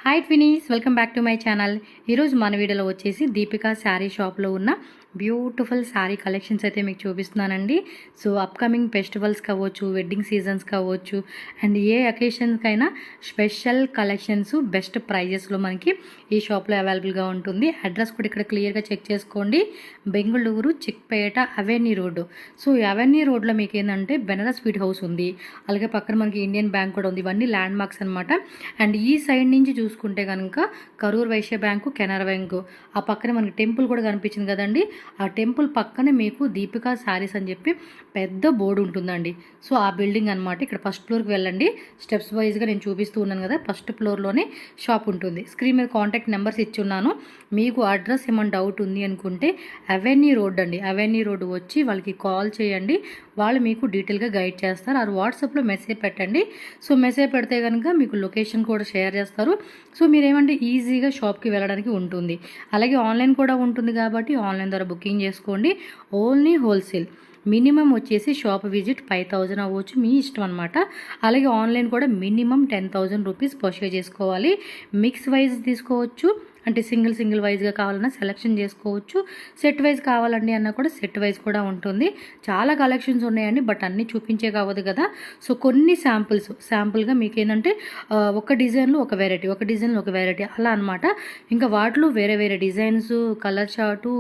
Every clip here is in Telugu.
Hi twinnies, welcome back to my channel. ఈరోజు మన వీడియోలో వచ్చేసి దీపికా శారీ షాప్లో ఉన్న బ్యూటిఫుల్ శారీ కలెక్షన్స్ అయితే మీకు చూపిస్తున్నానండి. సో అప్కమింగ్ ఫెస్టివల్స్ కావచ్చు, వెడ్డింగ్ సీజన్స్ కావచ్చు, అండ్ ఏ అకేషన్స్కైనా స్పెషల్ కలెక్షన్స్ బెస్ట్ ప్రైజెస్లో మనకి ఈ షాప్లో అవైలబుల్గా ఉంటుంది. అడ్రస్ కూడా ఇక్కడ క్లియర్గా చెక్ చేసుకోండి. Bengaluru Chickpet avenue road. So ఈ అవెన్యూ రోడ్లో మీకు ఏంటంటే బెనారస్ స్వీట్ హౌస్ ఉంది, అలాగే పక్కన మనకి ఇండియన్ బ్యాంక్ కూడా ఉంది. ఇవన్నీ ల్యాండ్ మార్క్స్ అనమాట. అండ్ ఈ సైడ్ నుంచి చూసుకుంటే కనుక కరూర్ వైశ్య బ్యాంకు, కెనరా బ్యాంకు, ఆ పక్కనే మనకి టెంపుల్ కూడా కనిపించింది కదండి. ఆ టెంపుల్ పక్కనే మీకు దీపికా శారీస్ అని చెప్పి పెద్ద బోర్డు ఉంటుందండి. సో ఆ బిల్డింగ్ అనమాట. ఇక్కడ ఫస్ట్ ఫ్లోర్కి వెళ్ళండి. స్టెప్స్ వైజ్గా నేను చూపిస్తూ ఉన్నాను కదా, ఫస్ట్ ఫ్లోర్లోనే షాప్ ఉంటుంది. స్క్రీన్ మీద కాంటాక్ట్ నెంబర్స్ ఇచ్చి ఉన్నాను. మీకు అడ్రస్ ఏమైనా డౌట్ ఉంది అనుకుంటే అవెన్యూ రోడ్ అండి, అవెన్యూ రోడ్ వచ్చి వాళ్ళకి కాల్ చేయండి. వాళ్ళు మీకు డీటెయిల్గా గైడ్ చేస్తారు. ఆ వాట్సాప్లో మెసేజ్ పెట్టండి. సో మెసేజ్ పెడితే కనుక మీకు లొకేషన్ కూడా షేర్ చేస్తారు. సో మీరేమంటే ఈజీగా షాప్కి వెళ్ళడానికి ఉంటుంది. అలాగే ఆన్లైన్ కూడా ఉంటుంది కాబట్టి ఆన్లైన్ ద్వారా బుకింగ్ చేసుకోండి. Only wholesale. మినిమం వచ్చేసి షాప్ విజిట్ 5000 అవ్వచ్చు, మీ ఇష్టం అనమాట. అలాగే ఆన్లైన్ కూడా మినిమం 10,000 రూపీస్ పర్చేజ్ చేసుకోవాలి. మిక్స్ వైజ్ తీసుకోవచ్చు, అంటే సింగిల్ వైజ్గా కావాలన్నా సెలెక్షన్ చేసుకోవచ్చు. సెట్ వైజ్ కావాలండి అన్నా కూడా సెట్ వైజ్ కూడా ఉంటుంది. చాలా కలెక్షన్స్ ఉన్నాయండి, బట్ అన్నీ చూపించే కావద్దు కదా. సో కొన్ని శాంపుల్గా మీకు ఏంటంటే ఒక డిజైన్లో ఒక వెరైటీ, ఒక డిజైన్లో ఒక వెరైటీ అలా అనమాట. ఇంకా వాటిలో వేరే వేరే డిజైన్స్, కలర్ చార్టు,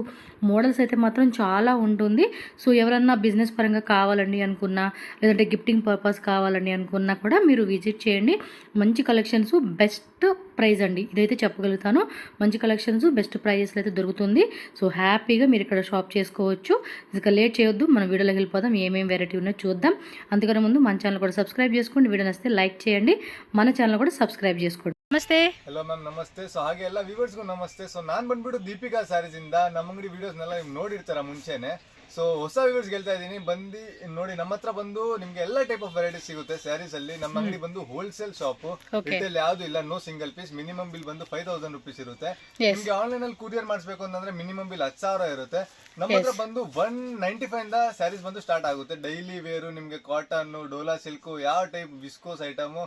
మోడల్స్ అయితే మాత్రం చాలా ఉంటుంది. సో ఎవరన్నా బిజినెస్ పరంగా కావాలండి అనుకున్నా, లేదంటే గిఫ్టింగ్ పర్పస్ కావాలండి అనుకున్నా కూడా మీరు విజిట్ చేయండి. మంచి కలెక్షన్స్, బెస్ట్ ప్రైస్ అండి, ఇదైతే చెప్పగలుగుతాను. మంచి కలెక్షన్స్ బెస్ట్ ప్రైజెస్లో అయితే దొరుకుతుంది. సో హ్యాపీగా మీరు ఇక్కడ షాప్ చేసుకోవచ్చు. ఇక లేట్ చేయొద్దు, మన వీడియోలోకి వెళ్ళిపోదాం. ఏమేమి వెరైటీ ఉన్నాయో చూద్దాం. అందుకని ముందు మన ఛానల్ కూడా సబ్స్క్రైబ్ చేసుకోండి. వీడియో నచ్చితే లైక్ చేయండి, మన ఛానల్ కూడా ಸಬ್ಸ್ಕ್ರೈಬ್ చేసుకోండి. ನಮಸ್ತೆ. ಹಲೋ ಮ್ಯಾಮ್, ನಮಸ್ತೆ. ಸೊ ಹಾಗೆ ಎಲ್ಲ ವ್ಯೂವರ್ಸ್ಗೂ ನಮಸ್ತೆ. ಸೊ ನಾನು ಬಂದ್ಬಿಟ್ಟು ದೀಪಿಕಾ ಸ್ಯಾರೀಸ್ ಇಂದ ನಮ್ಮ ಅಂಗಡಿ ವಿಡಿಯೋಸ್ನೆಲ್ಲ ನೀವು ನೋಡಿರ್ತಾರ ಮುಂಚೆನೆ. ಸೊ ಹೊಸ ವ್ಯೂವರ್ಸ್ ಹೇಳ್ತಾ ಇದ್ದೀನಿ, ಬಂದು ನೋಡಿ ನಮ್ಮ ಹತ್ರ ಬಂದು ನಿಮ್ಗೆ ಎಲ್ಲ ಟೈಪ್ ಆಫ್ ವೆರೈಟೀಸ್ ಸಿಗುತ್ತೆ ಸ್ಯಾರೀಸ್ ಅಲ್ಲಿ. ನಮ್ಮ ಅಂಗಡಿ ಬಂದು ಹೋಲ್ಸೇಲ್ ಶಾಪ್, ರಿಟೇಲ್ ಯಾವ್ದು ಇಲ್ಲ, no single piece. Minimum bill ಬಂದು 5000 ರೂಪೀಸ್ ಇರುತ್ತೆ. ನಿಮ್ಗೆ ಆನ್ಲೈನ್ ಅಲ್ಲಿ ಕೂರಿಯರ್ ಮಾಡಿಸ್ಬೇಕು ಅಂತಂದ್ರೆ ಮಿನಿಮಮ್ ಬಿಲ್ 10,000 ಇರುತ್ತೆ. ನಮ್ಮ ಹತ್ರ ಬಂದು 195 ಇಂದ ಸ್ಯಾರೀಸ್ ಬಂದು ಸ್ಟಾರ್ಟ್ ಆಗುತ್ತೆ. ಡೈಲಿ ವೇರು, ನಿಮ್ಗೆ ಕಾಟನ್, ಡೋಲಾ ಸಿಲ್ಕ್, ಯಾವ ಟೈಪ್ ವಿಸ್ಕೋಸ್ ಐಟಮ್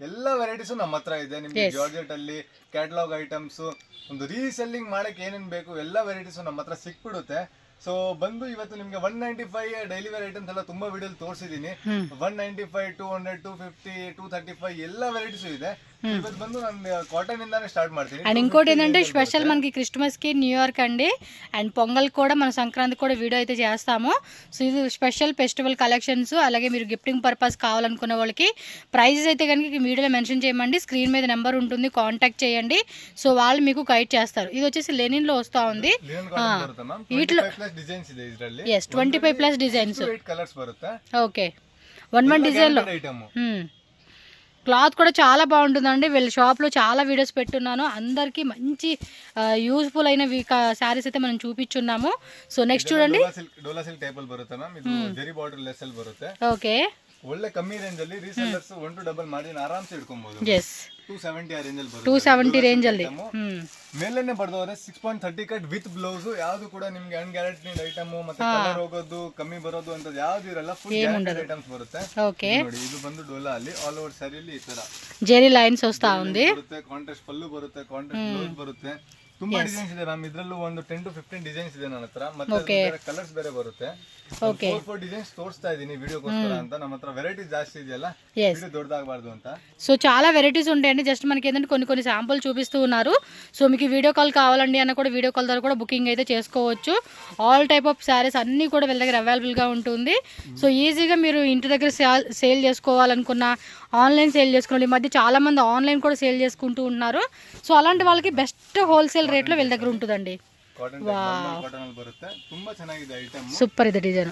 ಎಲ್ಲ ವೆರೈಟೀಸ್ ನಮ್ಮ ಹತ್ರ ಇದೆ. ನಿಮ್ಗೆ ಜಾರ್ಜೆಟ್ ಅಲ್ಲಿ ಕ್ಯಾಟಲಾಗ್ ಐಟಮ್ಸ್, ಒಂದು ರೀಸೆಲ್ಲಿಂಗ್ ಮಾಡಕ್ ಏನೇನ್ ಬೇಕು ಎಲ್ಲ ವೆರೈಟೀಸ್ ನಮ್ಮ ಹತ್ರ ಸಿಕ್ಬಿಡುತ್ತೆ. ಸೊ ಬಂದು ಇವತ್ತು ನಿಮ್ಗೆ 195 ಡೈಲಿ ವೇರ್ ಐಟಮ್ಸ್ ಎಲ್ಲ ತುಂಬಾ ವಿಡಿಯೋ ತೋರಿಸಿದೀನಿ. 195, 200, 250, 235 ಎಲ್ಲ ವೆರೈಟೀಸ್ ಇದೆ. ಇವತ್ತು ಬಂದು ನಾನು కాటన్ ఇందానే స్టార్ట్ ಮಾಡ್ತೀನಿ. అండ్ ఇంకోటి ఏంటంటే స్పెషల్ మనకి క్రిస్మస్ కి, న్యూ ఇయర్ అండి, అండ్ పొంగల్ కూడా, మన సంక్రాంతి కూడా వీడియో అయితే చేస్తాము. సో ఇది స్పెషల్ ఫెస్టివల్ కలెక్షన్స్. అలాగే మీరు గిఫ్టింగ్ పర్పస్ కావాలనుకునే వాళ్ళకి ప్రైజెస్ అయితే కనుక ఈ వీడియోలో మెన్షన్ చేయమండి. స్క్రీన్ మీద నెంబర్ ఉంటుంది, కాంటాక్ట్ చేయండి. సో వాళ్ళు మీకు గైడ్ చేస్తారు. ఇది వచ్చేసి లెనిన్ లో వస్తా ఉంది. వీటిలో 25+ డిజైన్స్, ఓకే, 1 డిజైన్ లో. క్లాత్ కూడా చాలా బాగుంటుందండి. వీళ్ళ షాప్లో చాలా వీడియోస్ పెట్టున్నాను. అందరికీ మంచి యూస్ఫుల్ అయిన శారీస్ అయితే మనం చూపించున్నాము. సో నెక్స్ట్ చూడండి, ಡೋಲಾ ಸಿಲ್ಕ್ ಟೈಪ್ ಅಲ್ಲಿ ಬರುತ್ತೆ ಮ್ಯಾಮ್. ಇದು ಜರಿ ಬಾರ್ಡರ್ ಲೆಸ್ ಅಲ್ಲಿ ಬರುತ್ತೆ. ಓಕೆ, ಒಳ್ಳೆ ಕಮ್ಮಿ ರೇಂಜ್ ಅಲ್ಲಿ ರೀಸೆಲ್ಲರ್ಸ್ 1 to ಡಬಲ್ ಮಾರ್ಜಿನ್ ಆರಾಮ್ಸೆ ಇಟ್ಕೊಬಹುದು. yes, 270 ಆ ರೇಂಜ್ ಅಲ್ಲಿ ಬರುತ್ತೆ. 270 ರೇಂಜ್ ಅಲ್ಲಿ ಮೇಲೇನೆ ಬರ್ದವ್ರೆ 6.30 ಕಟ್ ವಿತ್ ಬ್ಲೌಸ್. ಯಾವುದು ಕೂಡ ನಿಮ್ಗೆ ಅನ್ಗ್ಯಾರಂಟಿಡ್ ಐಟಮ್, ಮತ್ತೆ ಕಲರ್ ಹೋಗೋದು, ಕಮ್ಮಿ ಬರೋದು ಅಂತ ಯಾವ್ದು ಇರಲ್ಲ. ಫುಲ್ ಗ್ಯಾರಂಟಿಡ್ ಐಟಮ್ಸ್ ಬರುತ್ತೆ. ಓಕೆ, ನೋಡಿ ಇದು ಬಂದು ಡೋಲಾ ಅಲ್ಲಿ ಆಲ್ ಓವರ್ ಸ್ಯಾರಿಲಿ ಈ ತರ ಜೆರಿ ಲೈನ್ಸ್ ವಸ್ತಾ ఉంది. ಕಾಂಟ್ರಾಸ್ಟ್ ಪಲ್ಲು ಬರುತ್ತೆ, ಕಾಂಟ್ರಾಸ್ಟ್ ಬ್ಲೌಸ್ ಬರುತ್ತೆ. ತುಂಬಾ ಡಿಸೈನ್ಸ್ ಇದೆ ಮ್ಯಾಮ್. ಇದ್ರಲ್ಲೂ ಒಂದು 10 to 15 ಡಿಸೈನ್ಸ್ ಇದೆ ನನ್ನ ಹತ್ರ. ಮತ್ತೆ ಕಲರ್ಸ್ ಬೇರೆ ಬರುತ್ತೆ. 4 ಡಿಸೈನ್ಸ್ ತೋರಿಸ್ತಾ ಇದೀನಿ ವಿಡಿಯೋಗೋಸ್ಕರ ಅಂತ. ನಮ್ಮ ಹತ್ರ ವೆರೈಟೀಸ್ ಜಾಸ್ತಿ ಇದೆಯಲ್ಲ, ವಿಡಿಯೋ ದೊಡ್ಡದಾಗಬಾರ್ದು ಅಂತ. సో చాలా వెరైటీస్ ఉంటాయండి. జస్ట్ మనకి ఏంటంటే కొన్ని శాంపుల్ చూపిస్తూ ఉన్నారు. సో మీకు వీడియో కాల్ కావాలండి అన్న కూడా వీడియో కాల్ ద్వారా కూడా బుకింగ్ అయితే చేసుకోవచ్చు. ఆల్ టైప్ ఆఫ్ శారీస్ అన్నీ కూడా వీళ్ళ దగ్గర అవైలబుల్గా ఉంటుంది. సో ఈజీగా మీరు ఇంటి దగ్గర సేల్ చేసుకోవాలనుకున్న, ఆన్లైన్ సేల్ చేసుకోవాలి. ఈ మధ్య చాలామంది ఆన్లైన్ కూడా సేల్ చేసుకుంటూ ఉన్నారు. సో అలాంటి వాళ్ళకి బెస్ట్ హోల్సేల్ రేట్లో వీళ్ళ దగ్గర ఉంటుందండి. సూపర్, ఇది డిజైన్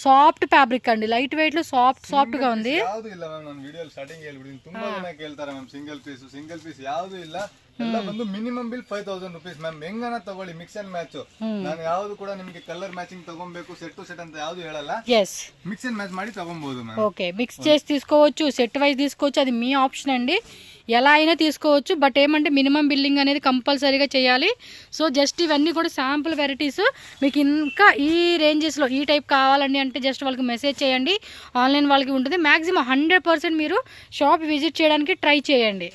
సాఫ్ట్ ఫ్యాబ్రిక్ అండి, లైట్ వెయిట్ లో సాఫ్ట్ గా ఉంది. ಯಾವುದು ಇಲ್ಲ ಮ್ಯಾಮ್, ನಾನು ವಿಡಿಯೋ ಸ್ಟಾರ್ಟಿಂಗ್ ಹೇಳ್ಬಿಡ್ತೀನಿ. ತುಂಬಾ ಜನ ಕೇಳ್ತಾರೆ ಮ್ಯಾಮ್ ಸಿಂಗಲ್ ಪೀಸ್ ಯಾವುದು ಇಲ್ಲ. ಎಲ್ಲ ಬಂದು ಮಿನಿಮಮ್ ಬಿಲ್ 5000 ರೂಪೀಸ್ ಮ್ಯಾಮ್. ಹೆಂಗನ ತಗೊಳ್ಳಿ, ಮಿಕ್ಸ್ ಅಂಡ್ ಮ್ಯಾಚ್. ನಾನು ಯಾವ್ದು ಕೂಡ ನಿಮ್ಗೆ ಕಲರ್ ಮ್ಯಾಚಿಂಗ್ ತಗೊಬೇಕು, ಸೆಟ್ ಅಂತ ಯಾವ್ದು ಹೇಳಲ್ಲ. ಮಿಕ್ಸ್ ಅಂಡ್ ಮ್ಯಾಚ್ ಮಾಡಿ ತಗೊಬಹುದು ಮ್ಯಾಮ್. ఓకే, మిక్స్ చేసి తీసుకోవచ్చు, సెట్ వైజ్ తీసుకోవచ్చు, అది మీ ఆప్షన్ అండి. ఎలా అయినా తీసుకోవచ్చు. బట్ ఏమంటే మినిమం బిల్లింగ్ అనేది కంపల్సరీగా చేయాలి. సో జస్ట్ ఇవన్నీ కూడా శాంపుల్ వెరైటీస్. మీకు ఇంకా ఈ రేంజెస్లో ఈ టైప్ కావాలండి అంటే జస్ట్ వాళ్ళకి మెసేజ్ చేయండి. ఆన్లైన్ వాళ్ళకి ఉంటుంది. మ్యాక్సిమం 100% మీరు షాప్ విజిట్ చేయడానికి ట్రై చేయండి.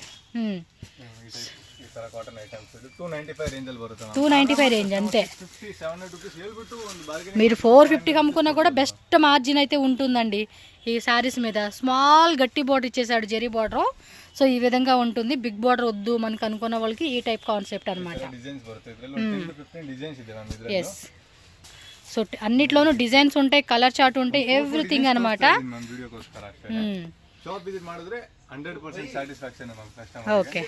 ಈ ತರ ಕಾಟನ್ ಐಟಮ್ಸ್ ಇದು 295 ರೇಂಜ್ ಅಲ್ಲಿ ಬರುತ್ತೆ 295 ರೇಂಜ್ ಅಂతే 50 700 రూపీస్ ಹೇಳ್ಬಿಟ್ಟು ಒಂದು ಬಾರ್ಗೇನಿಂಗ್ మీరు 450 అమ్ముకున్నా కూడా బెస్ట్ మార్జిన్ అయితే ఉంటుందండి ఈ శారీస్ మీద. స్మాల్ గట్టి బార్డర్ ఇచ్చేసాడు, జెరీ బార్డర్. సో ఈ విధంగా ఉంటుంది. బిగ్ బార్డర్ వద్దు మనకు అనుకున్న వాళ్ళకి ఈ టైప్ కాన్సెప్ట్ అనమాట. డిజైన్స్ బರುತ್ತೆ ಇದರಲ್ಲಿ 10 to 15 డిజైన్స్ ಇದೆ ಮ್ಯಾಮ್ ಇದರಲ್ಲಿ. ఎస్, సో అన్నిట్లోనూ డిజైన్స్ ఉంటాయి, కలర్ చార్ట్ ఉంటాయి, ఎవ్రీథింగ్ అనమాట. ಮ್ಯಾಮ್ ವಿಡಿಯೋಗೋಸ್ಕರ ಅಷ್ಟೇ. ಶಾಪ್ ವಿಸಿಟ್ ಮಾಡಿದ್ರೆ 100% satisfaction ma'am customer. Okay,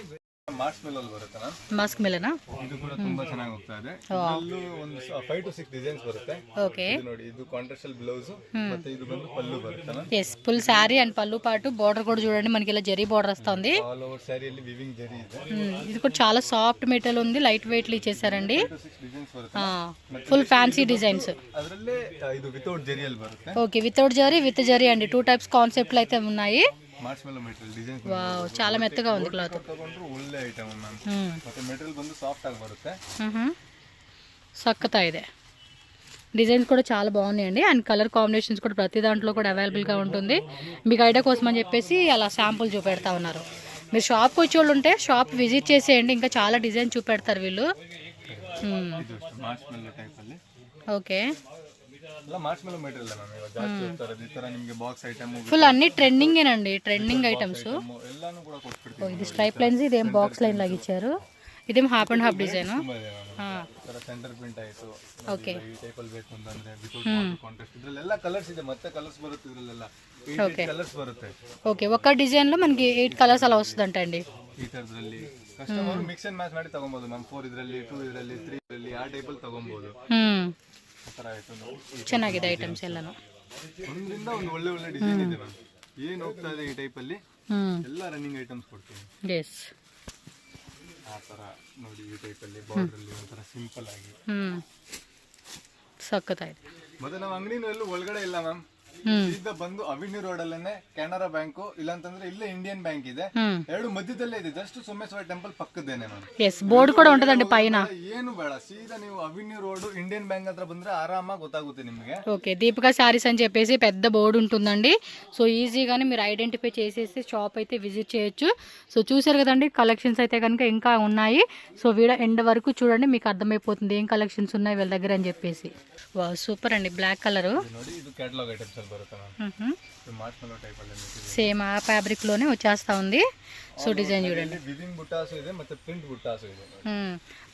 March ಮೆಲ್ ಅಲ್ಲಿ ಬರುತ್ತೆ ಮ್ಯಾಮ್. మాస్క్ మిలనా? ಇದು ಕೂಡ ತುಂಬಾ ಚೆನ್ನಾಗಿ ಹೋಗ್ತಾ ಇದೆ. ಇದರಲ್ಲೂ ಒಂದು 5 to 6 ಡಿಸೈನ್ಸ್ ಬರುತ್ತೆ. ఓకే, ಇದು ನೋಡಿ, ಇದು ಕಾಂಟ್ರಾಸ್ಟಲ್ ಬ್ಲೌಸ್ ಮತ್ತೆ ఇది ಬಂದು పల్ಲು ಬರುತ್ತೆ ma'am. Yes, full sari and పళ్ళు పాటు బార్డర్ కూడా చూడండి మనకి ఇలా జరీ బార్డర్ వస్తుంది. ఆల్ ఓవర్ సారీಯಲ್ಲಿ ವಿವಿಂಗ್ ಜರಿ ಇದೆ. ఇది కూడా చాలా సాఫ్ట్ మెటీరియల్ ఉంది, లైట్ వెయిట్ లో ఇచ్చేసారండి. 5 to 6 డిజైన్స్ బರುತ್ತೆ. Full fancy designs. ಅದರಲ್ಲೇ ಇದು ವಿತೌಟ್ ಜರಿಯಲ್ಲಿ ಬರುತ್ತೆ. Okay, without zari with zari అండి, 2 టైప్స్ కాన్సెప్ట్లు అయితే ఉన్నాయి. మార్చ్ మెల్లో మెటీరియల్ డిజైన్స్ వావ్, చాలా మెత్తగా ఉంది క్లాత్. ತಗೊಂಡ್ರು ಒಳ್ಳೆ ಐಟಮ್ ಮ್ಯಾಮ್. ಮತ್ತೆ ಮೆಟೀರಿಯಲ್ ಬಂದು ಸಾಫ್ಟ್ ಆಗಿ ಬರುತ್ತೆ. సక్కతా ಇದೆ. డిజైన్స్ కూడా చాలా బాగున్నాయండి అండ్ కలర్ కాంబినేషన్స్ కూడా ప్రతి దాంట్లో కూడా అవైలబుల్గా ఉంటుంది. మీకు ఐడియా కోసం అని చెప్పేసి అలా శాంపుల్ చూపెడతా ఉన్నారు. మీరు షాప్కి వచ్చే వాళ్ళు ఉంటే షాప్ విజిట్ చేసేయండి, ఇంకా చాలా డిజైన్ చూపెడతారు వీళ్ళు. మార్చ్ మెల్లో టైప్ ಅಲ್ಲಿ. ఓకే, ಎಲ್ಲ మార్చ్ మెల్లో మెటీరియల్ ಮ್ಯಾಮ್. ಇವಾಗ ಜಾಸ್ತಿ ಹೋಗ್ತಾರೆ ಈ ತರ ನಿಮಗೆ ಬಾಕ್ಸ್ ಐಟಮ್ ఫుల్ అన్ని ట్రెండింగేనండి, ట్రెండింగ్ ఐటమ్స్. ಎಲ್ಲಾನು ಕೂಡ ಕೊಟ್ಬಿಡ್ತೀವಿ. ఇది స్ట్రైప్ లైన్స్, ఇదేం బాక్స్ లైన్ లాగా ఇచ్చారు. ఇదేం half and half design. Centre print ಆಯ್ತು. ఓకే, ಈ ಟೈಪ್ ಅಲ್ಲಿ ಬೇಕು ಅಂತಂದ್ರೆ ವಿತೌಟ್ ಕಾಂಟ್ರಾಸ್ಟ್ ಇದ್ರಲ್ಲೆಲ್ಲ ಕಲರ್ಸ್ ಇದೆ, ಮತ್ತೆ ಕಲರ್ಸ್ ಬರುತ್ತೆ ಇದ್ರಲ್ಲೆಲ್ಲ 8 ಕಲರ್ಸ್ ಬರುತ್ತೆ. ఓకే, ఒక్క డిజైన్ లో మనకి 8 కలర్స్ అలా వస్తుందంటండి. ಈ ತರದಲ್ಲಿ ಕಸ್ಟಮರ್ ಮಿಕ್ಸ್ ಅಂಡ್ ಮ್ಯಾಚ್ ಮಾಡಿ ತಗೊಬಹುದು ಮ್ಯಾಮ್. 4 ಇದರಲ್ಲಿ, 2 ಇದರಲ್ಲಿ, 3 ಇದರಲ್ಲಿ, ಆ ಟೈಪ್ ಅಲ್ಲಿ ತಗೊಬಹುದು. ಆ ತರ ಆಯ್ತು. ಚೆನ್ನಾಗಿದೆ ಐಟಮ್ಸ್ ಎಲ್ಲಾನು. ಒಂದರಿಂದ ಒಂದು ಒಳ್ಳೆ ಒಳ್ಳೆ ಡಿಸೈನ್ ಇದೆ ಮ್ಯಾಮ್. ಏನು ಹೋಗ್ತಾ ಇದೆ ಈ ಟೈಪ್ ಅಲ್ಲಿ ಎಲ್ಲ ರನ್ನಿಂಗ್ ಐಟಮ್ಸ್ ಕೊಡ್ತೀವಿ. ಎಸ್, ಆ ತರ ನೋಡಿ, ಈ ಟೈಪ್ ಅಲ್ಲಿ ಬಾರ್ಡರ್ ಅಲ್ಲಿ ಒಂಥರ ಸಿಂಪಲ್ ಆಗಿ ಸಕ್ಕತ್ತಾಗಿದೆ. ಮತ್ತೆ ನಮ್ಮ ಅಂಗಡಿನೂ ಎಲ್ಲೂ ಒಳಗಡೆ ಇಲ್ಲ ಮ್ಯಾಮ್. ಸೀದಾ ಬಂದು ಅವಿನ್ಯೂ ರೋಡ್ ಅಲ್ಲೇನೆ ಕೆನರಾ ಬ್ಯಾಂಕ್, ಇಲ್ಲ ಅಂತಂದ್ರೆ ಇಲ್ಲೇ ಇಂಡಿಯನ್ ಬ್ಯಾಂಕ್ ಇದೆ, ಎರಡು ಮಧ್ಯದಲ್ಲೇ ಇದೆ. ಜಸ್ಟ್ ಸೋಮೇಶ್ವರ ಟೆಂಪಲ್ ಪಕ್ಕದೇನೆ ಮ್ಯಾಮ್. ఎస్, బోర్డు కూడా ఉంటదండి పైన. ಏನು ಬೇಡ, ಸೀದಾ ನೀವು ಅವಿನ್ಯೂ ರೋಡ್ ಇಂಡಿಯನ್ ಬ್ಯಾಂಕ್ ಹತ್ರ ಬಂದ್ರೆ ಆರಾಮಾಗಿ ಗೊತ್ತಾಗುತ್ತೆ ನಿಮಗೆ. ఓకే, దీపికా శారీస్ అని చెప్పేసి పెద్ద బోర్డు ఉంటుందండి. సో ఈజీగానే మీరు ఐడెంటిఫై చేసేసి షాప్ అయితే విజిట్ చేయొచ్చు. సో చూసారు కదండి, కలెక్షన్స్ అయితే కనుక ఇంకా ఉన్నాయి. సో వీడియో ఎండ్ వరకు చూడండి, మీకు అర్థమైపోతుంది ఏం కలెక్షన్స్ ఉన్నాయి వీళ్ళ దగ్గర అని చెప్పేసి. వా, సూపర్ అండి, బ్లాక్ కలర్. ನೋಡಿ, ಇದು ಕ್ಯಾಟಲಾಗ್ ಐಟಮ್ಸ್ ಅಲ್ಲಿ ಬರುತ್ತೆ ಮ್ಯಾಮ್. మార్చ్ మెల్లో టైప్ ಅಲ್ಲಿ సేమ్ ఆ ఫ్యాబ్రిక్ లోనే వచ్చేస్తా ఉంది. సో డిజైన్ చూడండి, ವಿವಿಂಗ್ ಬುಟ್ಟಾಸು ಇದೆ ಮತ್ತೆ ಪ್ರಿಂಟ್ ಬುಟ್ಟಾಸು ಇದೆ.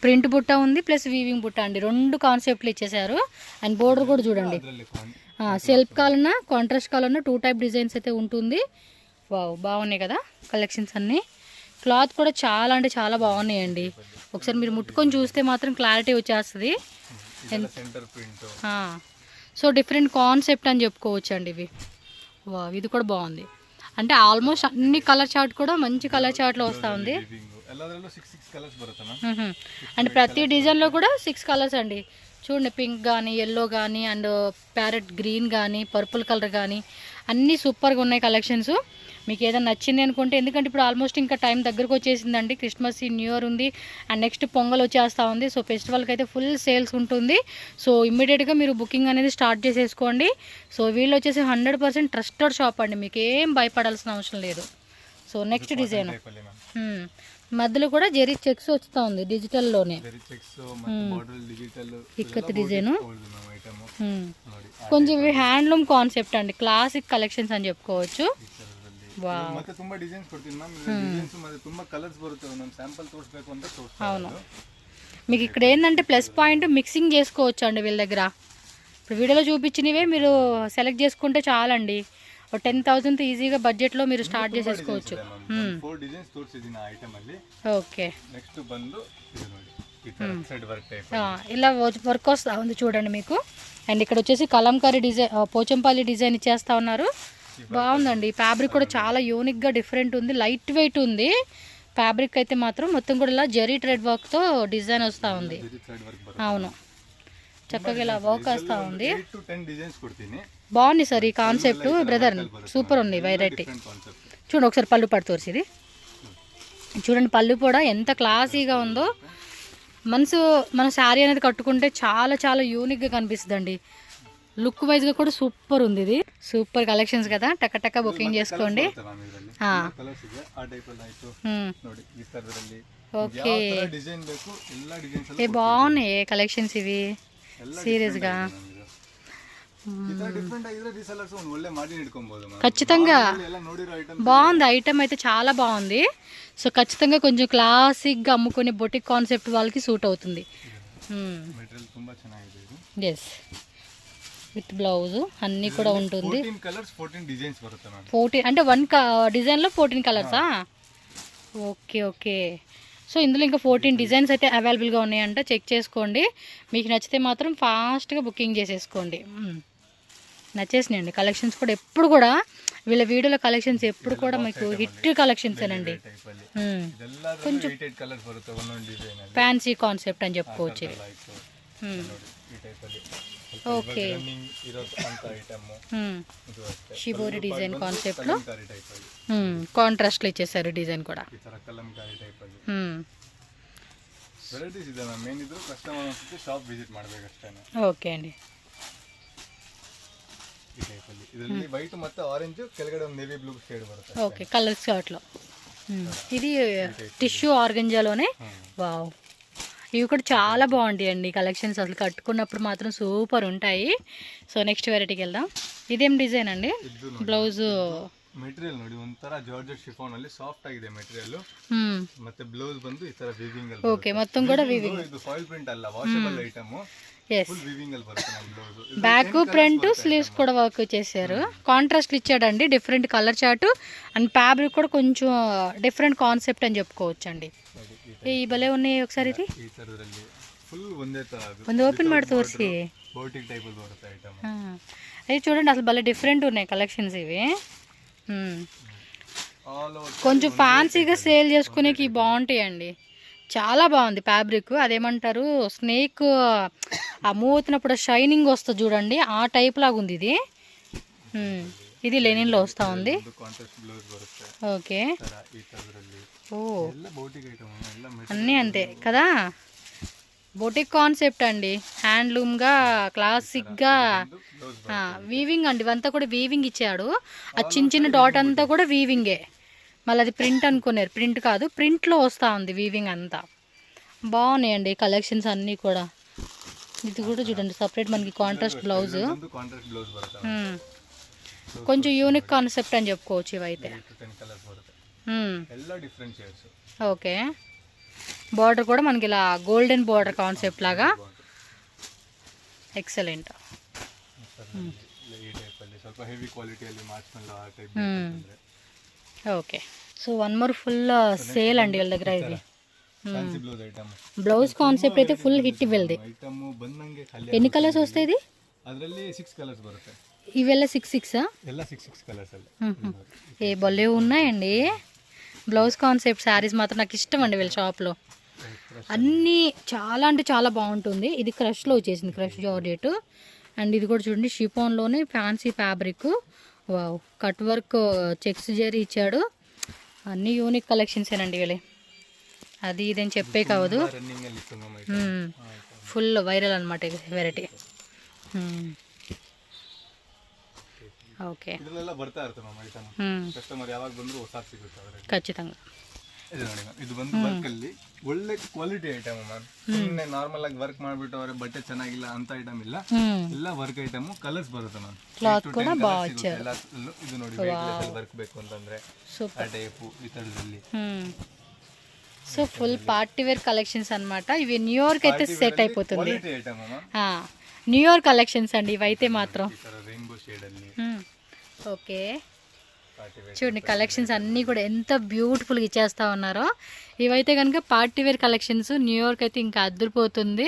ప్రింట్ బుట్ట ఉంది ప్లస్ వీవింగ్ బుట్ట అండి, 2 కాన్సెప్ట్లు ఇచ్చేసారు. అండ్ బోర్డర్ కూడా చూడండి, సెల్ఫ్ కాలన్నా కాంట్రాస్ట్ కాలన్నా 2 టైప్ డిజైన్స్ అయితే ఉంటుంది. వావ్, బాగున్నాయి కదా కలెక్షన్స్ అన్నీ. క్లాత్ కూడా చాలా అంటే చాలా బాగున్నాయండి. ఒకసారి మీరు ముట్టుకొని చూస్తే మాత్రం క్లారిటీ వచ్చేస్తుంది. Centre print. So different concept అని చెప్పుకోవచ్చు అండి ఇవి. వా, ఇది కూడా బాగుంది. అంటే ఆల్మోస్ట్ అన్ని కలర్ చార్ట్ కూడా మంచి కలర్ చార్ట్లో వస్తూ ఉంది. ಎಲ್ಲದರಲ್ಲೂ 6 కలర్స్ ಬರುತ್ತೆ ಮ್ಯಾಮ್. అండ్ ప్రతి డిజైన్లో కూడా 6 కలర్స్ అండి. చూడండి, పింక్ కానీ, ఎల్లో కానీ, అండ్ ప్యారెట్ గ్రీన్ కానీ, పర్పుల్ కలర్ కానీ అన్నీ సూపర్గా ఉన్నాయి కలెక్షన్స్. మీకు ఏదైనా నచ్చింది అనుకుంటే, ఎందుకంటే ఇప్పుడు ఆల్మోస్ట్ ఇంకా టైం దగ్గరకు వచ్చేసిందండి. క్రిస్మస్, న్యూ ఇయర్ ఉంది అండ్ నెక్స్ట్ పొంగల్ వచ్చేస్తూ ఉంది. సో ఫెస్టివల్కి అయితే ఫుల్ సేల్స్ ఉంటుంది. సో ఇమ్మీడియట్గా మీరు బుకింగ్ అనేది స్టార్ట్ చేసేసుకోండి. సో వీళ్ళు వచ్చేసి 100% ట్రస్టెడ్ షాప్ అండి, మీకు ఏం భయపడాల్సిన అవసరం లేదు. సో నెక్స్ట్ డిజైన్ మధ్యలో కూడా జెరీ చెక్స్ వస్తూ ఉంది డిజిటల్లోనే. ఇక్కత్ డిజైన్ కొంచెం ఇవి హ్యాండ్లూమ్ కాన్సెప్ట్ అండి, క్లాసిక్ కలెక్షన్స్ అని చెప్పుకోవచ్చు. ಮತ್ತೆ ತುಂಬಾ ಡಿಸೈನ್ಸ್ ಕೊಡ್ತೀನಿ ಮ್ಯಾಮ್. ಡಿಸೈನ್ಸ್ ಮತ್ತೆ ತುಂಬಾ ಕಲರ್ಸ್ ಬರುತ್ತೆ. ಒಂದೊಂದು ಸ್ಯಾಂಪಲ್ ತೋರಿಸಬೇಕು ಅಂತ ತೋರಿಸ್ತೀನಿ. అవును, మీకు ఇక్కడ ఏంటంటే ప్లస్ పాయింట్ మిక్సింగ్ చేసుకోవచ్చు అండి వీళ్ళ దగ్గర. ఇప్పుడు వీడియోలో చూపించినవే మీరు సెలెక్ట్ చేసుకుంటే చాలండి. 10,000 ఈజీగా బడ్జెట్లో మీరు స్టార్ట్ చేసేసుకోవచ్చు. 4 ಡಿಸೈನ್ಸ್ ತೋರಿಸಿದ್ದೀನಿ ಆ ಐಟಮ್ ಅಲ್ಲಿ. ఓకే, నెక్స్ట్ ಬಂದು ಇದು ನೋಡಿ, ಈ ತರ ಸೈಡ್ ವರ್ಕ್ ಟೈಪ್ ఇలా వర్క్ వస్తూ ఉంది చూడండి మీకు. అండ్ ఇక్కడ వచ్చేసి కలంకారీ డిజైన్, పోచంపల్లి డిజైన్ ఇచ్చేస్తా ఉన్నారు. బాగుందండి, ఫ్యాబ్రిక్ కూడా చాలా యూనిక్గా డిఫరెంట్ ఉంది, లైట్ వెయిట్ ఉంది. ఫ్యాబ్రిక్ అయితే మాత్రం మొత్తం కూడా ఇలా జరీ థ్రెడ్ వర్క్తో డిజైన్ వస్తూ ఉంది. అవును, చక్కగా ఇలా వర్క్ వస్తూ ఉంది. బాగుంది సార్ ఈ కాన్సెప్ట్ బ్రదర్, సూపర్ ఉంది వెరైటీ. చూడండి ఒకసారి పళ్ళు పట్టు తోరిసి, చూడండి పళ్ళు కూడా ఎంత క్లాసీగా ఉందో. మన శారీ అనేది కట్టుకుంటే చాలా చాలా యూనిక్గా కనిపిస్తుంది అండి. లుక్ వైజ్గా కూడా సూపర్ ఉంది. ఇది సూపర్ కలెక్షన్స్ కదా, టక్క బుకింగ్ చేసుకోండి. ಕಲರ್ಸ್ ಇದೆ ಆ ಟೈಪ್ ಎಲ್ಲ ಆಯ್ತು ನೋಡಿ. ಈ ತರದಲ್ಲಿ ఓకే, ಡಿಸೈನ್ ಬೇಕು ಎಲ್ಲ ಡಿಸೈನ್ಸ್ ఏ బాగున్నాయి కలెక్షన్స్ ఇవి సీరియస్గా. ಈ ತರ ಡಿಫರೆಂಟ್ ಆಗಿದ್ರೆ ರೀಸೆಲ್ಲರ್ಸ್ ಒಂದು ಒಳ್ಳೆ ಮಾರ್ಜಿನ್ ಇಟ್ಕೊಬಹುದು. ఖచ్చితంగా ಎಲ್ಲ ನೋಡಿರೋ ಐಟಮ್ బాగుంది, ఐటమ్ అయితే చాలా బాగుంది. సో ఖచ్చితంగా కొంచెం క్లాసిక్గా అమ్ముకునే బొటిక్ కాన్సెప్ట్ వాళ్ళకి సూట్ అవుతుంది. మెటీరియల్ ತುಂಬಾ ಚೆನ್ನಾಗಿದೆ ಇದು. ఎస్, విత్ బ్లౌజ్ అన్నీ కూడా ఉంటుంది. 14 కలర్స్ 14 డిజైన్స్ బರುತ್ತೆ మ్యామ్. 14 అంటే వన్ డిజైన్లో 14 కలర్సా? ఓకే. సో ఇందులో ఇంకా 14 డిజైన్స్ అయితే అవైలబుల్గా ఉన్నాయంట, చెక్ చేసుకోండి. మీకు నచ్చితే మాత్రం ఫాస్ట్గా బుకింగ్ చేసేసుకోండి. నచ్చేసినాయండి కలెక్షన్స్ కూడా. ఎప్పుడు కూడా వీళ్ళ వీడియోలో కలెక్షన్స్ ఎప్పుడు కూడా మీకు హిట్ కలెక్షన్స్ ఏనండి. కొంచెం కలర్స్ బರುತ್ತೆ ಒಂದೊಂದು ಡಿಸೈನ್ ಅಲ್ಲಿ ఫ్యాన్సీ కాన్సెప్ట్ అని చెప్పుకోవచ్చు. ಈ ಟೈಪ್ ಅಲ್ಲಿ ఓకే, ರನ್ನಿಂಗ್ ಇರೋದು ಅಂತ ಐಟಮ್ ಇದು ಅಷ್ಟೇ. షిబోరి డిజైన్ కాన్సెప్ట్లో ಕಲಂಕಾರಿ ಟೈಪ್ ಅಲ್ಲಿ కాంట్రాస్ట్లో ఇచ్చేసారు డిజైన్ కూడా. ಈ ತರ ಕಲಂಕಾರಿ ಟೈಪ್ ಅಲ್ಲಿ ವೆರೈಟೀಸ್ ಇದೆ ಮ್ಯಾಮ್. ಏನಿದ್ರು ಕಸ್ಟಮರ್ ಅನ್ಸುತ್ತೆ ಶಾಪ್ ವಿಸಿಟ್ ಮಾಡ್ಬೇಕಷ್ಟೇನೆ. ఓకే అండి. ಈ ಟೈಪ್ ಅಲ್ಲಿ ಇದರಲ್ಲಿ ವೈಟ್ ಮತ್ತೆ ಆರೆಂಜ್, ಕೆಳಗಡೆ ಒಂದು ನೇವಿ ಬ್ಲೂ ಶೇಡ್ ಬರುತ್ತೆ. ఓకే, కలర్స్ చాట్లో. ఇది టిష్యూ ఆర్గంజాలోనే. వావ్, ఇవి కూడా చాలా బాగుంటాయండి కలెక్షన్స్. అసలు కట్టుకున్నప్పుడు మాత్రం సూపర్ ఉంటాయి. సో నెక్స్ట్ వెరైటీకి వెళ్దాం. ఇదేం డిజైన్ అండి? బ్లౌజ్ ಮೆಟೀರಿಯಲ್ ನೋಡಿ, ಒಂಥರ ಜಾರ್ಜೆಟ್ ಶಿಫಾನ್ ಅಲ್ಲಿ ಸಾಫ್ಟ್ ಆಗಿದೆ ಮೆಟೀರಿಯಲ್. ಮತ್ತೆ ಬ್ಲೌಸ್ ಬಂದು ಈ ತರ ವೀವಿಂಗ್ ಅಲ್ಲಿ. ఓకే, మొత్తం కూడా వీవింగ్. ಇದು ಫಾಯಿಲ್ ಪ್ರಿಂಟ್ ಅಲ್ಲ, washable item. Yes, full weaving ಅಲ್ಲಿ ಬರುತ್ತೆ ನಮ್ಮ ಬ್ಲೌಸ್. బ్యాక్ ఫ్రంట్ స్లీవ్స్ కూడా వర్క్ చేశారు. కాంట్రాస్ట్ ఇచ్చాడండి, different colour chart and fabric కూడా కొంచెం డిఫరెంట్ కాన్సెప్ట్ అని చెప్పుకోవచ్చు అండి. ఈ భలే ఉన్నాయి. ఒకసారి ఇది ಈ ತರದಲ್ಲಿ ಫುಲ್ ಒಂದೇ ತರ ಅದು ಒಂದು ಓಪನ್ ಮಾಡಿ ತೋರಿಸಿ. ಬೋಟಿಕ್ ಟೈಪ್ ಅಲ್ಲಿ ಬರುತ್ತೆ ಐಟಮ್. అవి చూడండి, అసలు భలే డిఫరెంట్ ఉన్నాయి కలెక్షన్స్ ఇవి. ಆಲ್ ಓವರ್ కొంచెం ఫ్యాన్సీగా సేల్ చేసుకునేకి బాగుంటాయండి. చాలా బాగుంది ఫ్యాబ్రిక్. అదేమంటారు, స్నేక్ ఆ మూవ్ అవుతున్నప్పుడు షైనింగ్ వస్తుంది చూడండి, ఆ టైప్ లాగా ఉంది ఇది. ఇది లెనిన్లో వస్తూ ఉంది. ಕಾಂಟ್ರಾಸ್ಟ್ ಬ್ಲೌಸ್ ಬರುತ್ತೆ. ఓకే, ಈ ತರದಲ್ಲಿ ఓ ಎಲ್ಲ ಬೋಟಿಕ್ ಐಟಮ್ ಎಲ್ಲ అన్నీ అంతే కదా. బొటిక్ కాన్సెప్ట్ అండి, హ్యాండ్లూమ్గా క్లాసిక్గా వీవింగ్ అండి. ఇవంతా కూడా వీవింగ్ ఇచ్చాడు. ఆ చిన్న డాట్ అంతా కూడా వీవింగే. మళ్ళీ అది ప్రింట్ అనుకున్నారు, ప్రింట్ కాదు, ప్రింట్లో వస్తూ ఉంది వీవింగ్ అంతా. బాగున్నాయండి కలెక్షన్స్ అన్నీ కూడా. ఇది కూడా చూడండి, సపరేట్ మనకి కాంట్రాస్ట్ బ్లౌజ్. ಕಾಂಟ್ರಾಸ್ಟ್ ಬ್ಲೌಸ್ ಬರುತ್ತೆ. కొంచెం యూనిక్ కాన్సెప్ట్ అని చెప్పుకోవచ్చు ఇవైతే. 10 కలర్స్ బರುತ್ತೆ. ಎಲ್ಲ ಡಿಫರೆಂಟ್ ಶೇಡ್ಸ್. ఓకే, బార్డర్ కూడా మనకి ఇలా గోల్డెన్ బార్డర్ కాన్సెప్ట్ లాగా. ఎక్సలెంట్. ಈ ಟೈಪ್ ಅಲ್ಲಿ ಸ್ವಲ್ಪ ಹೆವಿ ಕ್ವಾಲಿಟಿಯಲ್ಲಿ ಮಾರ್ಚ್ಮೆಲ್ಲೋ ಆ type. Okay, so one more full sale అండి వీళ్ళ దగ్గర. ఇది fancy blouse item. Blouse concept అయితే ఫుల్ హిట్ వీళ్ళది. ಐಟಮ್ ಬಂದಂಗೆ ಖಾಲಿ. ఎన్ని కలర్స్ వస్తాయి ఇది? ಅದರಲ್ಲಿ 6 ಕಲರ್ಸ್ ಬರುತ್ತೆ. ఇవెಲ್ಲ 6 ಎಲ್ಲ 6 కలర్స్ ಅಲ್ಲಿ. ఏ భలే ఉన్నాయండి బ్లౌజ్ కాన్సెప్ట్ శారీస్ మాత్రం. నాకు ఇష్టం అండి వీళ్ళ షాప్లో అన్నీ. చాలా అంటే చాలా బాగుంటుంది. ఇది క్రష్లో వచ్చేసింది, క్రష్ జార్జెట్. అండ్ ఇది కూడా చూడండి, షిఫాన్లోనే fancy fabric. Wow, cut work checks జరీ ఇచ్చాడు. అన్నీ యూనిక్ కలెక్షన్స్ ఏనండి వీళ్ళే. అది ఇదని చెప్పే కావదు, ರನ್ನಿಂಗ್ ಅಲ್ಲಿ ಇತ್ತು ನಮ್ಮ ಐಟಮ್. ఫుల్ వైరల్ అనమాట ఇది వెరైటీ. ఓకే, ಇದೆಲ್ಲ ಬರ್ತಾ ಇರುತ್ತೆ ನಮ್ಮ ಐಟಮ್. ಕಸ್ಟಮರ್ ಯಾವಾಗ ಬಂದ್ರು ಹೊಸ ಸಿಗುತ್ತೆ ಅದರಲ್ಲಿ. ఖచ్చితంగా. ಇದು ನೋಡಿ ಮ್ಯಾಮ್, ಇದು ಬಂದು ವರ್ಕ್ ಅಲ್ಲಿ ಒಳ್ಳೆ ಕ್ವಾಲಿಟಿ ಐಟಮ್ ಮ್ಯಾಮ್. ಸುಮ್ಮನೆ ನಾರ್ಮಲ್ ಆಗಿ ವರ್ಕ್ ಮಾಡ್ಬಿಟ್ಟು ಅವರೇ ಬಟ್ಟೆ ಚೆನ್ನಾಗಿಲ್ಲ ಅಂತ ಐಟಮ್ ಇಲ್ಲ. ಎಲ್ಲ ವರ್ಕ್ ಐಟಮ್ ಕಲರ್ಸ್ ಬರುತ್ತೆ ಮ್ಯಾಮ್. క్లాత్ కూడా బాగా ఇచ్చారు. ಇದು ನೋಡಿ, ವೆಯ್ಟ್ಲೆಸ್ ವರ್ಕ್ ಬೇಕು ಅಂತಂದ್ರೆ ಆ ಟೈಪ್ ಈ ತರದಲ್ಲಿ. So full party wear collections అన్నమాట. ఇవి న్యూయార్క్ అయితే సెట్ అయిపోతుంది. Quality item ma'am. New York collections అండి ఇవైతే మాత్రం. ಈ ತರ ರೈನ್ಬೋ ಶೇಡ್ ಅಲ್ಲಿ ఓకే, చూడండి కలెక్షన్స్ అన్నీ కూడా ఎంత బ్యూటిఫుల్గా ఇచ్చేస్తూ ఉన్నారో. ఇవైతే కనుక పార్టీ వేర్ కలెక్షన్స్. న్యూయార్క్ అయితే ఇంకా అద్దరిపోతుంది.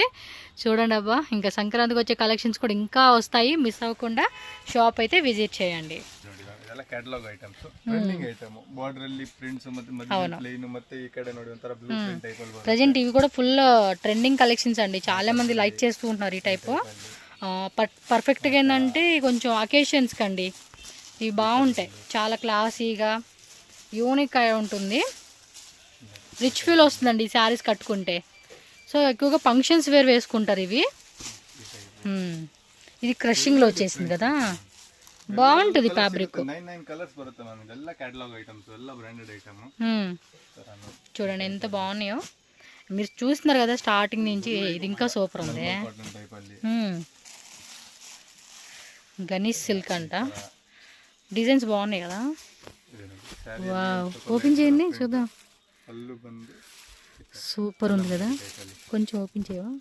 చూడండి అబ్బా, ఇంకా సంక్రాంతికి వచ్చే కలెక్షన్స్ కూడా ఇంకా వస్తాయి. మిస్ అవ్వకుండా షాప్ అయితే విజిట్ చేయండి. ಇದೆಲ್ಲ catalogue items, trending item. Border ಅಲ್ಲಿ ಪ್ರಿಂಟ್ಸ್ ಮತ್ತೆ ಮಧ್ಯ ಪ್ಲೇನ್ ಮತ್ತೆ ಈ ಕಡೆ ನೋಡಿ ಒಂತರ ಬ್ಲೂ ಪ್ರಿಂಟ್ ಟೈಪ್ ಅಲ್ಲಿ ಬರುತ್ತೆ. ప్రజెంట్ ఇవి కూడా ఫుల్ ట్రెండింగ్ కలెక్షన్స్ అండి. చాలా మంది లైక్ చేస్తూ ఉంటున్నారు ఈ టైపు. పర్ఫెక్ట్గా ఏంటంటే కొంచెం అకేషన్స్కి అండి ఇవి బాగుంటాయి. చాలా క్లాసీగా యూనిక్ అయి ఉంటుంది. రిచ్ ఫీల్ వస్తుందండి ఈ శారీస్ కట్టుకుంటే. సో ఎక్కువగా ఫంక్షన్స్ వేర్ వేసుకుంటారు ఇవి. ఇది క్రషింగ్లో వచ్చేసింది కదా, బాగుంటుంది ఫ్యాబ్రిక్. 9 కలర్స్ ಬರುತ್ತೆ ಮ್ಯಾಮ್. ಇದೆಲ್ಲ ಕ್ಯಾಟಲಾಗ್ ಐಟಮ್ಸ್, ಎಲ್ಲ ಬ್ರಾಂಡೆಡ್ ಐಟಮ್. చూడండి ఎంత బాగున్నాయో, మీరు చూస్తున్నారు కదా స్టార్టింగ్ నుంచి. ఇది ఇంకా సూపర్ ఉంది. కాటన్ టైప్ ಅಲ್ಲಿ గణేష్ సిల్క్ అంట. డిజైన్స్ బాగున్నాయి కదా. వావ్, ఓపెన్ చేయండి చూద్దాం. పళ్ళు బందు సూపర్ ఉంది కదా, కొంచెం ఓపెన్ చేయవా.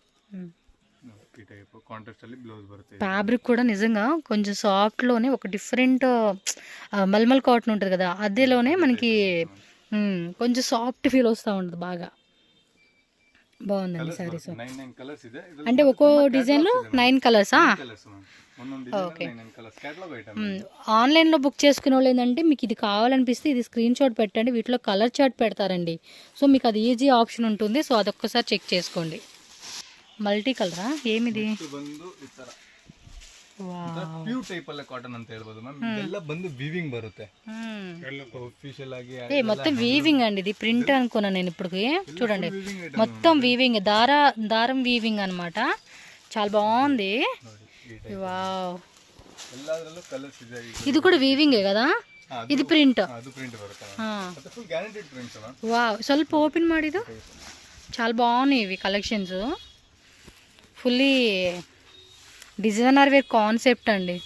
ಈ ಟೈಪ್ ಕಾಂಟ್ರಾಸ್ಟ್ ಅಲ್ಲಿ ಬ್ಲೌಸ್ ಬರುತ್ತೆ. ఫ్యాబ్రిక్ కూడా నిజంగా కొంచెం సాఫ్ట్లోనే ఒక డిఫరెంట్ మల్మల్ కాటన్ ఉంటుంది కదా, అదేలోనే మనకి కొంచెం సాఫ్ట్ ఫీల్ వస్తూ ఉంటుంది బాగా. బాగుందండి సారీస్. 9 కలర్స్ ಇದೆ. అంటే ఒక్కో డిజైన్లో 9 కలర్సా? Colours ma'am. ಒಂದೊಂದು ಡಿಸೈನ್ 9 కలర్స్ క్యాటలాగ్ ఐటమ్. ఆన్లైన్లో బుక్ చేసుకునే వాళ్ళు ఏంటంటే మీకు ఇది కావాలనిపిస్తే ఇది స్క్రీన్ షాట్ పెట్టండి, వీటిలో కలర్ చార్ట్ పెడతారండి. సో మీకు అది ఈజీ ఆప్షన్ ఉంటుంది. సో అదొక్కసారి చెక్ చేసుకోండి. మల్టీ కలరా ఏమిది? ಬಂದು ಈ ತರ ಪ್ಯೂರ್ ಟೈಪ್ ಅಲ್ಲ ಕಾಟನ್ ಅಂತ ಹೇಳ್ಬೋದು ಮ್ಯಾಮ್. ಇದೆಲ್ಲ ಬಂದು ವೀವಿಂಗ್ ಬರುತ್ತೆ. ಆಫಿಷಿಯಲ್ ಆಗಿ మొత్తం వీవింగ్ అండి. ఇది ప్రింట్ అనుకున్నా నేను ఇప్పటికి. చూడండి మొత్తం వీవింగ్, దారం వీవింగ్ అన్నమాట. చాలా బాగుంది. వావ్, ಎಲ್ಲದರಲ್ಲೂ ಕಲರ್ಸ್ ಇದೆ. ఇది కూడా వీవింగే కదా, ఇది ಪ್ರಿಂಟ್. ಅದು ಪ್ರಿಂಟ್ ಬರುತ್ತೆ ಮತ್ತೆ full guaranteed prints ma'am. Wow, ಸ್ವಲ್ಪ ఓపెన్ ಮಾಡಿದ್ದು. చాలా బాగున్నాయి ఇవి collections. Fully designer wear concept అండి.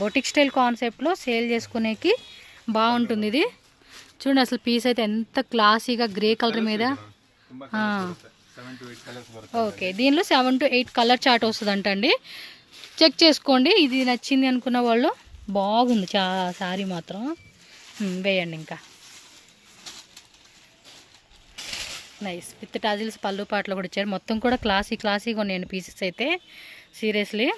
బొటిక్ స్టైల్ కాన్సెప్ట్లో సేల్ చేసుకునేకి బాగుంటుంది ఇది. చూడండి అసలు పీస్ అయితే ఎంత క్లాసీగా గ్రే కలర్ మీద. ఓకే, దీనిలో 7 to 8 కలర్ చార్ట్ వస్తుందంట అండి. చెక్ చేసుకోండి. ఇది నచ్చింది అనుకున్న వాళ్ళు. బాగుంది సారీ మాత్రం. వేయండి ఇంకా. నైస్ విత్ టాజిల్స్ పళ్ళు పాటలు కూడా ఇచ్చారు. మొత్తం కూడా క్లాసీగా ఉన్నాయండి పీసెస్ అయితే. సీరియస్లీ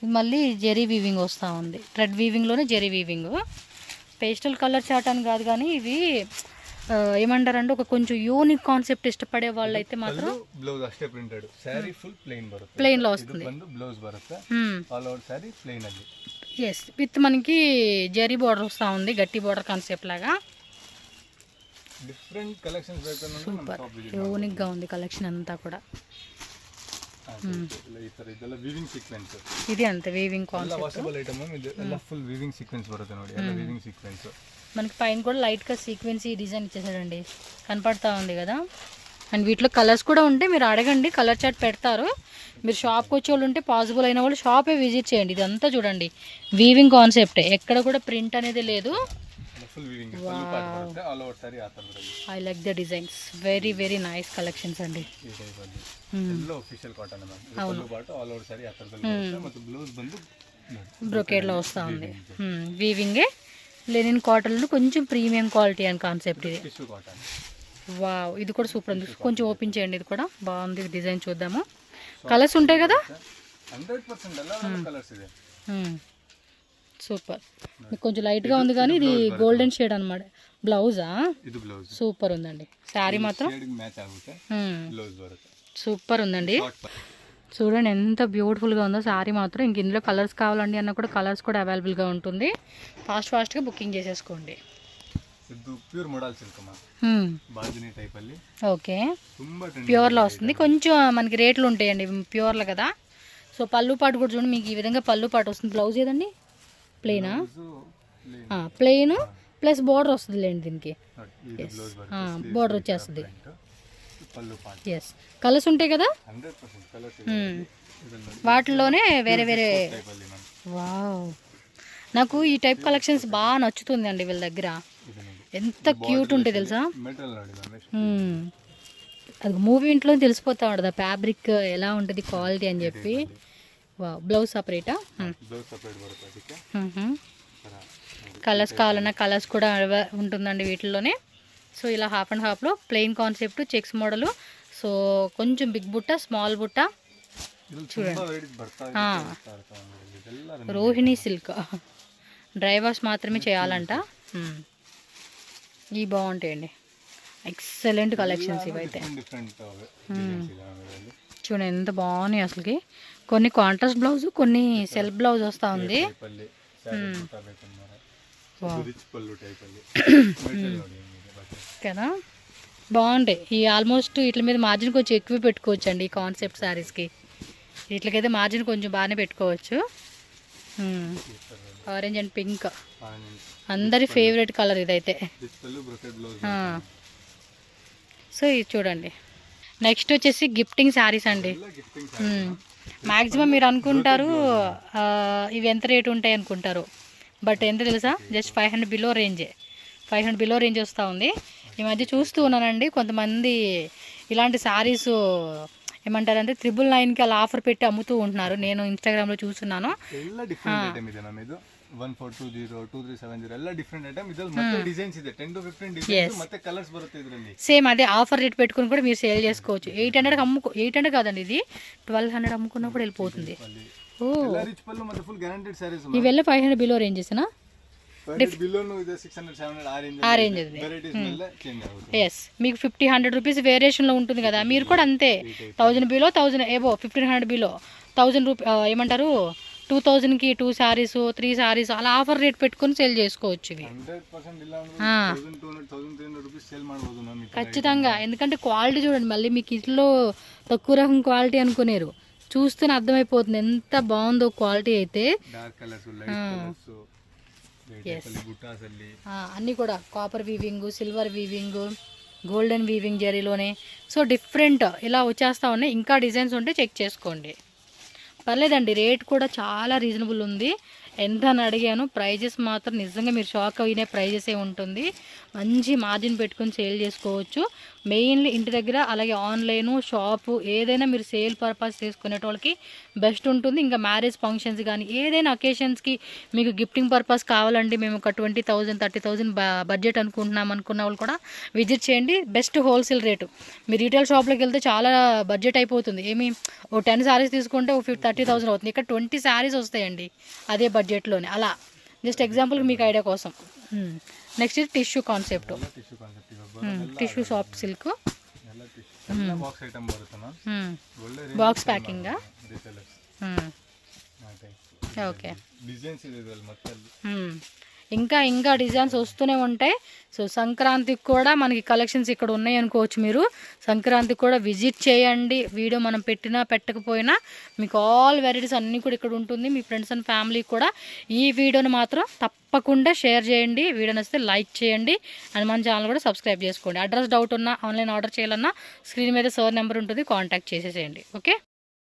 ఇది మళ్ళీ జెరీ వీవింగ్ వస్తూ ఉంది. థ్రెడ్ వీవింగ్లోనే జెరీ వీవింగ్. పేస్టల్ కలర్ చాట్ అని కాదు కానీ ఇవి ఏమంటారంటే ఒక కొంచెం యూనిక్ కాన్సెప్ట్ ఇష్టపడే వాళ్ళు అయితే మాత్రం బ్లౌజ్ అಷ್ಟೇ ప్రింటెడ్ సారీ ఫుల్ ప్లెయిన్ బರುತ್ತೆ. ప్లెయిన్ లో వస్తుంది. బ్లౌజ్ బರುತ್ತೆ ఆల్ ఓవర్ సారీ ప్లెయిన్ అది. ఎస్, విత్ మనకి జరీ బార్డర్ వస్తూ ఉంది, గట్టి బార్డర్ కాన్సెప్ట్ లాగా. డిఫరెంట్ కలెక్షన్స్ సూపర్ యూనిక్ గా ఉంది కలెక్షన్ అంతా కూడా. ಇದೆಲ್ಲ ವೀವಿಂಗ್ ಸೀಕ್ವೆನ್ಸ್. ఇది అంతే వీవింగ్ కాన్సెప్ట్. ವಾಷಬಲ್ ಐಟಮ್ ಇದೆಲ್ಲ ಫುಲ್ ವೀವಿಂಗ್ ಸೀಕ್ವೆನ್ಸ್ ಬರುತ್ತೆ ನೋಡಿ. ಎಲ್ಲ ವೀವಿಂಗ್ సీక్వెన్స్. మనకి పైన కూడా లైట్గా సీక్వెన్సీ డిజైన్ ఇచ్చేసాడండి, కనపడతా ఉంది కదా. అండ్ వీటిలో కలర్స్ కూడా ఉంటే మీరు అడగండి, కలర్ చార్ట్ పెడతారు. మీరు షాప్కి వచ్చే వాళ్ళు ఉంటే పాసిబుల్ అయిన వాళ్ళు షాపే విజిట్ చేయండి. ఇదంతా చూడండి వీవింగ్ కాన్సెప్ట్, ఎక్కడ కూడా ప్రింట్ అనేది లేదు. I like the designs, very very nice collections అండి. బ్రొకేడ్లో వస్తూ ఉంది. వీవింగే లెనిన్ కాటన్లో కొంచెం ప్రీమియం క్వాలిటీ అని కాన్సెప్ట్ ఇది. వావ్, ఇది కూడా సూపర్ ఉంది. కొంచెం ఓపెన్ చేయండి, ఇది కూడా బాగుంది డిజైన్. చూద్దాము. కలర్స్ ఉంటాయి కదా. 100% సూపర్. మీకు కొంచెం లైట్గా ఉంది కానీ ఇది గోల్డెన్ షేడ్ అనమాట. బ్లౌజా సూపర్ ఉందండి. శారీ మాత్రం సూపర్ ఉందండి. చూడండి ఎంత బ్యూటిఫుల్గా ఉందో శారీ మాత్రం. ఇంక ఇందులో కలర్స్ కావాలండి అన్న కూడా కలర్స్ కూడా అవైలబుల్గా ఉంటుంది. ఫాస్ట్గా బుకింగ్ చేసేసుకోండి. Pure model silk bandhani type ಅಲ್ಲಿ. ఓకే, ప్యూర్లో వస్తుంది. కొంచెం మనకి రేట్లు ఉంటాయండి ప్యూర్లో కదా. సో పళ్ళు పాటు కూడా చూడండి, మీకు ఈ విధంగా పళ్ళు పాటు వస్తుంది. బ్లౌజ్ ఏదండి ప్లెయినా? ప్లెయిన్ ప్లస్ బార్డర్ వస్తుంది లేండి దీనికి. బార్డర్ వచ్చేస్తుంది. ఎస్, కలర్స్ ఉంటాయి కదా వాటిలోనే వేరే వేరే. వావ్, నాకు ఈ టైప్ కలెక్షన్స్ బాగా నచ్చుతుంది అండి వీళ్ళ దగ్గర. ఎంత క్యూట్ ఉంటుంది తెలుసా. అది మూవీ ఇంట్లో తెలిసిపోతా ఉంటుంది ఆ ఫ్యాబ్రిక్ ఎలా ఉంటుంది క్వాలిటీ అని చెప్పి. వావ్, బ్లౌజ్ సపరేటా? కలర్స్ కావాలన్నా కలర్స్ కూడా ఉంటుందండి వీటిల్లోనే. సో ఇలా హాఫ్ అండ్ హాఫ్లో plain concept, checks model. So కొంచెం బిగ్ బుట్ట, స్మాల్ బుట్ట చూడండి. రోహిణి సిల్క్ డ్రై వాష్ మాత్రమే చేయాలంట. ఇవి బాగుంటాయండి. ఎక్సలెంట్ కలెక్షన్స్ ఇవైతే. చూడండి ఎంత బాగున్నాయి అసలుకి. కొన్ని కాంట్రాస్ట్ బ్లౌజ్, కొన్ని సెల్ఫ్ బ్లౌజ్ వస్తూ ఉంది కదా. బాగుంటాయి ఈ ఆల్మోస్ట్ వీటి మీద మార్జిన్ కొంచెం ఎక్కువ పెట్టుకోవచ్చు అండి ఈ కాన్సెప్ట్ శారీస్కి. వీటికైతే మార్జిన్ కొంచెం బాగానే పెట్టుకోవచ్చు. ఆరెంజ్ అండ్ పింక్ అందరి ఫేవరెట్ కలర్ ఇదైతే. సో ఇది చూడండి. నెక్స్ట్ వచ్చేసి గిఫ్టింగ్ శారీస్ అండి. మ్యాక్సిమం మీరు అనుకుంటారు ఇవి ఎంత రేటు ఉంటాయి అనుకుంటారు, బట్ ఎంత తెలుసా, జస్ట్ 500 బిలో రేంజే. 500 బిలో రేంజ్ వస్తూ ఉంది. ఈ మధ్య చూస్తూ ఉన్నానండి కొంతమంది ఇలాంటి శారీస్ ఏమంటారంటే 999కి అలా ఆఫర్ పెట్టి అమ్ముతూ ఉంటున్నారు. నేను ఇన్స్టాగ్రామ్లో చూస్తున్నాను. 1420 2370 ಎಲ್ಲ ಡಿಫರೆಂಟ್ ಐಟಮ್ ಇದ್ರಲ್ಲಿ ಮತ್ತೆ ಡಿಸೈನ್ಸ್ ಇದೆ 10 to 15 ಡಿಸೈನ್ಸ್ ಮತ್ತೆ ಕಲರ್ಸ್ ಬರುತ್ತೆ ಇದರಲ್ಲಿ. సేమ్ అదే ఆఫర్ రేట్ పెట్టుకుని కూడా మీరు సేల్ చేసుకోవచ్చు. 800 కాదండి, ఇది 1200 అమ్ముకున్నా కూడా వెళ్ళిపోతుంది. ఓ ಎಲ್ಲ ರಿಚ್ ಪಲ್ಲು ಮತ್ತೆ ಫುಲ್ ಗ್ಯಾರಂಟೆಡ್ ಸಾರೀಸ್. ఇవెల్ల 500 బిలో రేంజెస్నా? బిలోను ಇದೆ 600 700 ఆ రేంజ్ అది. వెరైటీస్ ಮೇಲೆ చేంజ్ అవుతుంది. ఎస్, మీకు 50-100 రూపీస్ వేరియేషన్లో ఉంటుంది కదా. మీరు కూడా అంతే 1000 బిలో 1000 ఏవో 1500 బిలో 1000 రూపీ ఏమంటారు 2000కి 2 శారీస్ 3 శారీస్ అలా ఆఫర్ రేట్ పెట్టుకొని సేల్ చేసుకోవచ్చు ఇవి. 100% ಇಲ್ಲ ಅಂದ್ರೆ 1200 రూపీస్ సేల్ ಮಾಡಬಹುದು మ్యామ్. ఖచ్చితంగా, ఎందుకంటే క్వాలిటీ చూడండి. మళ్ళీ మీకు ఇంట్లో తక్కువ రకం క్వాలిటీ అనుకునేరు, చూస్తూనే అర్థమైపోతుంది ఎంత బాగుందో క్వాలిటీ అయితే. డార్క్ కలర్స్ లైట్ కలర్స్ బుట్టాస్ ಅಲ್ಲಿ అన్నీ కూడా copper weaving, silver weaving, golden weaving జరీలోనే. సో డిఫరెంట్ ఇలా వచ్చేస్తా ఉన్నాయి. ఇంకా డిజైన్స్ ఉంటే చెక్ చేసుకోండి, పర్లేదండి. రేట్ కూడా చాలా రీజనబుల్ ఉంది. ఎంత అని అడిగాను, ప్రైజెస్ మాత్రం నిజంగా మీరు షాక్ అయిన ప్రైజెసే ఉంటుంది. మంచి మార్జిన్ పెట్టుకొని సేల్ చేసుకోవచ్చు. మెయిన్లీ ఇంటి దగ్గర, అలాగే ఆన్లైను షాపు ఏదైనా మీరు సేల్ పర్పస్ చేసుకునే వాళ్ళకి బెస్ట్ ఉంటుంది. ఇంకా మ్యారేజ్ ఫంక్షన్స్ కానీ ఏదైనా అకేషన్స్కి మీకు గిఫ్టింగ్ పర్పస్ కావాలండి, మేము ఒక 20,000 30,000 బడ్జెట్ అనుకుంటున్నాం అనుకున్న వాళ్ళు కూడా విజిట్ చేయండి. Best wholesale rate. మీరు రీటైల్ షాప్లోకి వెళ్తే చాలా బడ్జెట్ అయిపోతుంది. ఏమి ఓ 10 శారీస్ తీసుకుంటే ఓ 30,000 అవుతుంది. ఇక్కడ 20 శారీస్ వస్తాయండి అదే బడ్జెట్లోనే. అలా జస్ట్ ఎగ్జాంపుల్కి మీకు ఐడియా కోసం. నెక్స్ట్ ఇది tissue concept. Tissue soft silk box item ಬರುತ್ತೆ ma'am. Box packing. Okay, designs ಇದೆ ಇದರಲ್ಲಿ ಮತ್ತೆ ఇంకా ఇంకా డిజైన్స్ వస్తూనే ఉంటాయి. సో సంక్రాంతికి కూడా మనకి కలెక్షన్స్ ఇక్కడ ఉన్నాయి అనుకోవచ్చు. మీరు సంక్రాంతికి కూడా విజిట్ చేయండి. వీడియో మనం పెట్టినా పెట్టకపోయినా మీకు ఆల్ వెరైటీస్ అన్నీ కూడా ఇక్కడ ఉంటుంది. మీ ఫ్రెండ్స్ అండ్ ఫ్యామిలీకి కూడా ఈ వీడియోని మాత్రం తప్పకుండా షేర్ చేయండి. వీడియో నచ్చితే లైక్ చేయండి అండ్ మన ఛానల్ కూడా సబ్స్క్రైబ్ చేసుకోండి. అడ్రస్ డౌట్ ఉన్నా, ఆన్లైన్ ఆర్డర్ చేయాలన్నా స్క్రీన్ మీద సార్ నెంబర్ ఉంటుంది, కాంటాక్ట్ చేసేసేయండి. ఓకే.